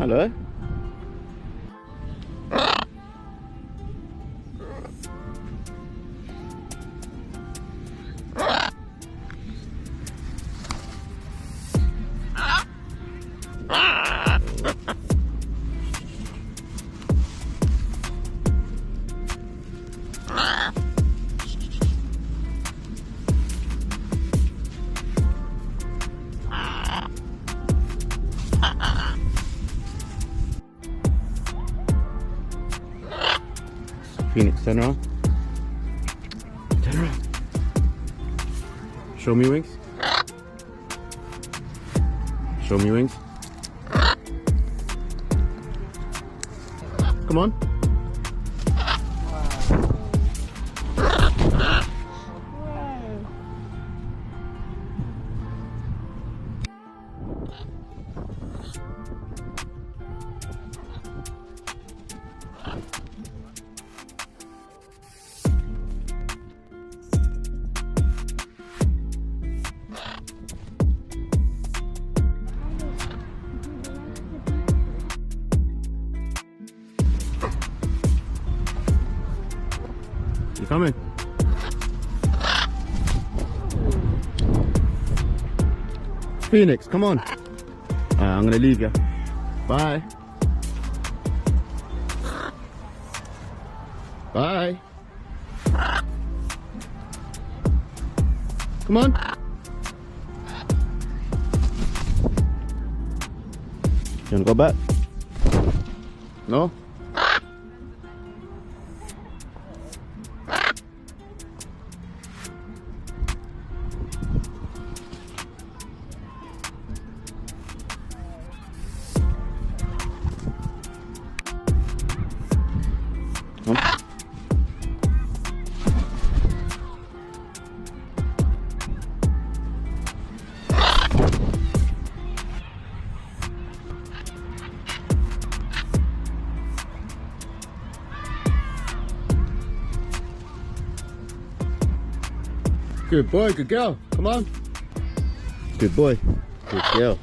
Hello. Phoenix, turn around. Turn around. Show me wings. Show me wings. Come on. You coming? Phoenix, come on. Alright, I'm gonna leave you. Bye. Bye. Come on. You wanna go back? No? Good boy, good girl. Come on. Good boy, good girl.